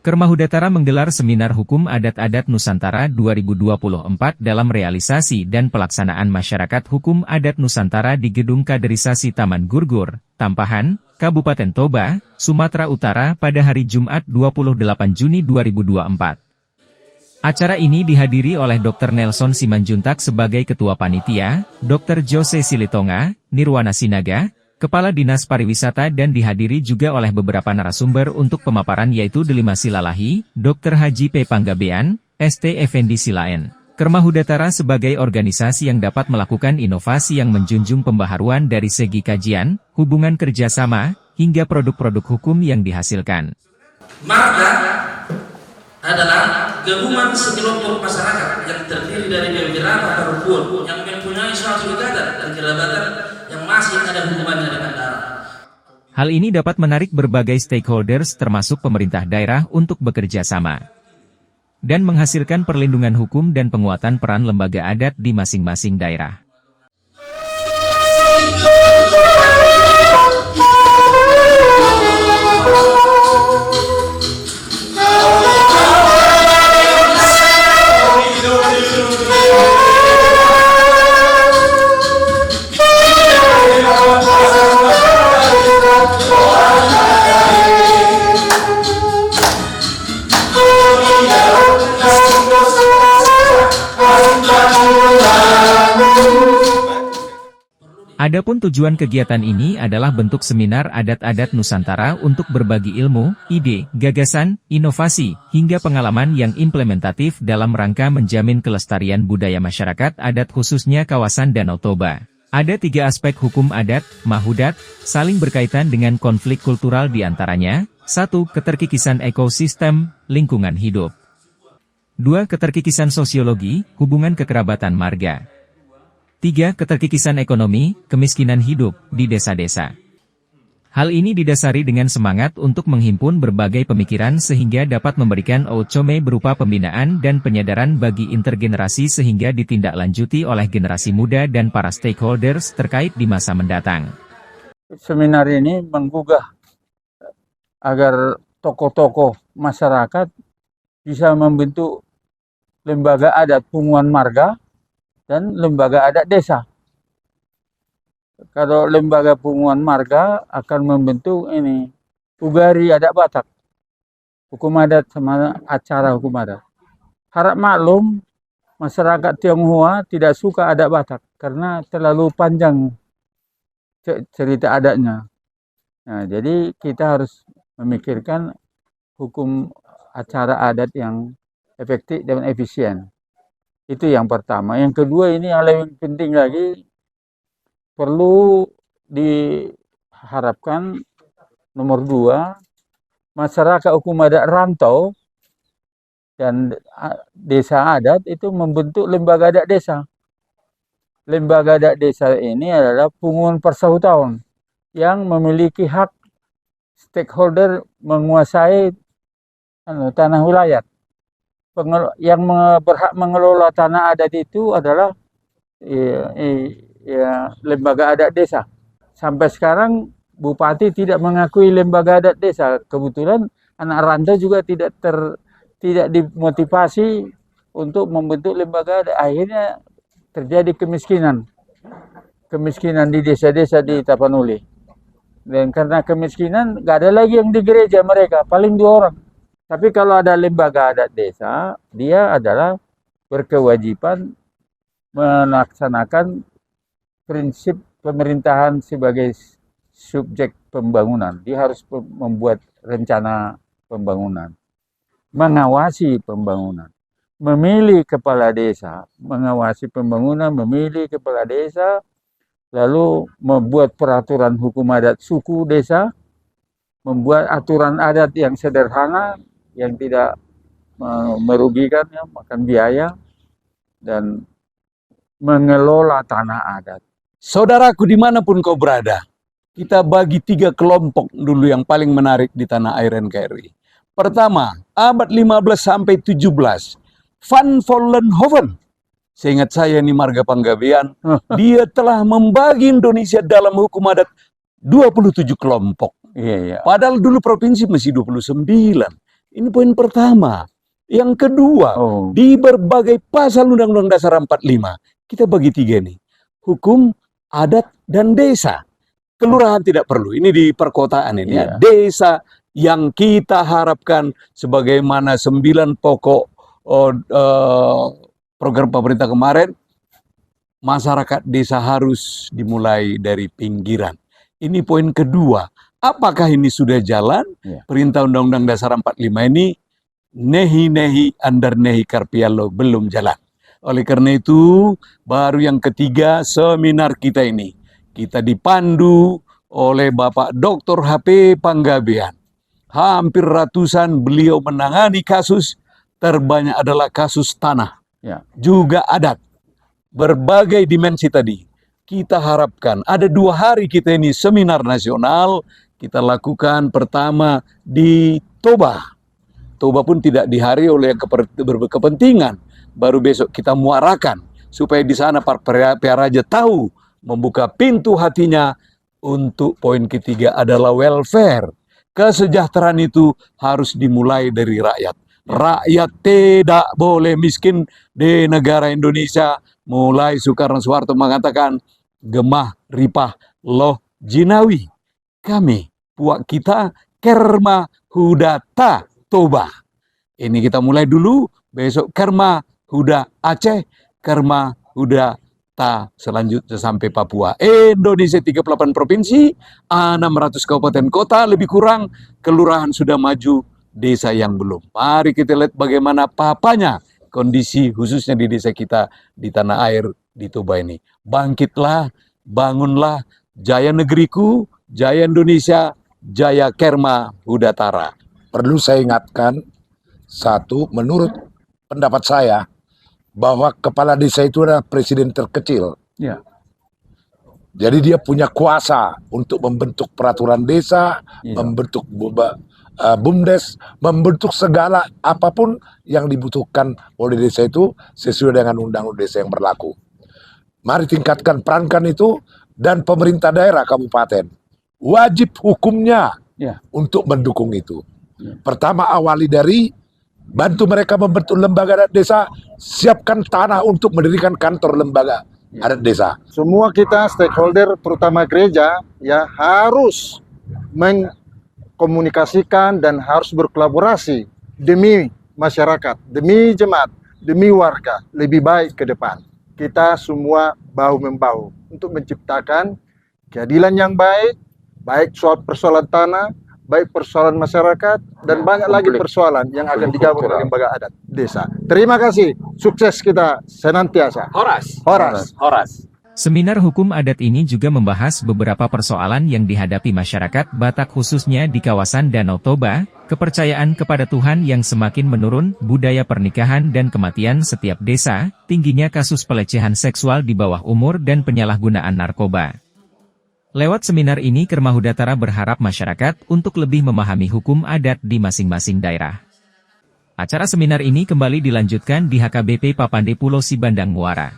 Kermahudatara menggelar Seminar Hukum Adat-Adat Nusantara 2024 dalam realisasi dan pelaksanaan masyarakat hukum adat Nusantara di Gedung Kaderisasi Taman Gurgur, Tampahan, Kabupaten Toba, Sumatera Utara pada hari Jumat 28 Juni 2024. Acara ini dihadiri oleh Dr. Nelson Simanjuntak sebagai Ketua Panitia, Dr. Jose Silitonga, Nirwana Sinaga, Kepala Dinas Pariwisata dan dihadiri juga oleh beberapa narasumber untuk pemaparan yaitu Delima Silalahi, Dr. Haji P. Panggabean, St. Effendi Silaen. Kermahudatara sebagai organisasi yang dapat melakukan inovasi yang menjunjung pembaharuan dari segi kajian, hubungan kerjasama, hingga produk-produk hukum yang dihasilkan. Marga adalah gabungan sekelompok masyarakat yang terdiri dari beberapa rukun yang mempunyai suatu ikatan dan kerabatan yang masih ada hubungannya dengan darah. Hal ini dapat menarik berbagai stakeholders termasuk pemerintah daerah untuk bekerja sama dan menghasilkan perlindungan hukum dan penguatan peran lembaga adat di masing-masing daerah. Adapun tujuan kegiatan ini adalah bentuk seminar adat-adat Nusantara untuk berbagi ilmu, ide, gagasan, inovasi, hingga pengalaman yang implementatif dalam rangka menjamin kelestarian budaya masyarakat adat khususnya kawasan Danau Toba. Ada 3 aspek hukum adat, mahudat, saling berkaitan dengan konflik kultural diantaranya, 1. Keterkikisan ekosistem, lingkungan hidup. 2. Keterkikisan sosiologi, hubungan kekerabatan marga. 3. Keterkikisan ekonomi, kemiskinan hidup, di desa-desa. Hal ini didasari dengan semangat untuk menghimpun berbagai pemikiran sehingga dapat memberikan outcome berupa pembinaan dan penyadaran bagi intergenerasi sehingga ditindaklanjuti oleh generasi muda dan para stakeholders terkait di masa mendatang. Seminar ini menggugah agar tokoh-tokoh masyarakat bisa membentuk lembaga adat punguan marga dan lembaga adat desa. Kalau lembaga punguan marga akan membentuk ini Ugari Adat Batak, hukum adat sama acara hukum adat. Harap maklum, masyarakat Tionghoa tidak suka adat Batak karena terlalu panjang cerita adatnya. Nah, jadi kita harus memikirkan hukum acara adat yang efektif dan efisien. Itu yang pertama. Yang kedua, ini yang lebih penting lagi, perlu diharapkan nomor 2, masyarakat hukum adat rantau dan desa adat itu membentuk lembaga adat desa. Lembaga adat desa ini adalah punguan persautaan yang memiliki hak stakeholder menguasai tanah wilayah. Yang berhak mengelola tanah adat itu adalah lembaga adat desa. Sampai sekarang Bupati tidak mengakui lembaga adat desa. Kebetulan anak rantau juga tidak dimotivasi untuk membentuk lembaga adat. Akhirnya terjadi kemiskinan di desa-desa di Tapanuli. Dan karena kemiskinan, nggak ada lagi yang di gereja mereka, paling 2 orang. Tapi kalau ada lembaga adat desa, dia adalah berkewajiban melaksanakan prinsip pemerintahan sebagai subjek pembangunan. Dia harus membuat rencana pembangunan, mengawasi pembangunan, memilih kepala desa, mengawasi pembangunan, memilih kepala desa, lalu membuat peraturan hukum adat suku desa, membuat aturan adat yang sederhana, yang tidak merugikan, ya, makan biaya, dan mengelola tanah adat. Saudaraku dimanapun kau berada, kita bagi 3 kelompok dulu yang paling menarik di tanah air NKRI. Pertama, abad 15 sampai 17, Van Vollenhoven. Seingat saya ini Marga Panggabean, dia telah membagi Indonesia dalam hukum adat 27 kelompok. Iya. Padahal dulu provinsi masih 29. Ini poin pertama. Yang kedua, Oh. di berbagai pasal Undang-Undang Dasar 45, kita bagi tiga nih. Hukum, adat, dan desa. Kelurahan tidak perlu. Ini di perkotaan ini ya. Iya. Desa yang kita harapkan sebagaimana 9 pokok program pemerintah kemarin, masyarakat desa harus dimulai dari pinggiran. Ini poin kedua. Apakah ini sudah jalan? Iya. Perintah Undang-Undang Dasar 45 ini nehi andar nehi karpialo belum jalan. Oleh karena itu, baru yang ketiga seminar kita ini. Kita dipandu oleh Bapak Dr. HP Panggabean. Hampir ratusan beliau menangani kasus, terbanyak adalah kasus tanah. Ya. Juga adat. Berbagai dimensi tadi. Kita harapkan ada 2 hari kita ini seminar nasional. Kita lakukan pertama di Toba. Toba pun tidak dihari oleh yang berkepentingan. Baru besok kita muarakan supaya di sana para raja tahu membuka pintu hatinya untuk poin ketiga adalah welfare. Kesejahteraan itu harus dimulai dari rakyat. Rakyat tidak boleh miskin di negara Indonesia. Mulai Soekarno-Soeharto mengatakan gemah ripah loh jinawi. Kami puak kita kerma hudata Toba. Ini kita mulai dulu, besok Kerma Huda Aceh, Kerma Huda Ta selanjutnya sampai Papua. Indonesia 38 provinsi, 600 kabupaten kota lebih kurang, kelurahan sudah maju, desa yang belum. Mari kita lihat bagaimana papanya kondisi khususnya di desa kita di tanah air di Toba ini. Bangkitlah, bangunlah, jaya negeriku, jaya Indonesia, jaya Kerma Hudatara. Perlu saya ingatkan, satu, menurut pendapat saya, bahwa kepala desa itu adalah presiden terkecil. Ya. Jadi dia punya kuasa untuk membentuk peraturan desa, Iya. membentuk BUMDes, membentuk segala apapun yang dibutuhkan oleh desa itu sesuai dengan undang-undang desa yang berlaku. Mari tingkatkan, perankan itu, dan pemerintah daerah kabupaten wajib hukumnya Ya. untuk mendukung itu. Pertama, awali dari bantu mereka membentuk lembaga adat desa, siapkan tanah untuk mendirikan kantor lembaga adat desa. Semua kita stakeholder, terutama gereja, ya harus mengkomunikasikan dan harus berkolaborasi demi masyarakat, demi jemaat, demi warga lebih baik ke depan. Kita semua bahu-membahu untuk menciptakan keadilan yang baik, baik soal persoalan tanah, baik persoalan masyarakat, dan banyak lagi persoalan yang akan digabung oleh lembaga adat desa. Terima kasih, sukses kita senantiasa. Horas. Horas. Seminar hukum adat ini juga membahas beberapa persoalan yang dihadapi masyarakat Batak khususnya di kawasan Danau Toba, kepercayaan kepada Tuhan yang semakin menurun, budaya pernikahan dan kematian setiap desa, tingginya kasus pelecehan seksual di bawah umur dan penyalahgunaan narkoba. Lewat seminar ini Kerma Hudatara berharap masyarakat untuk lebih memahami hukum adat di masing-masing daerah. Acara seminar ini kembali dilanjutkan di HKBP Papande Pulau Sibandang Muara.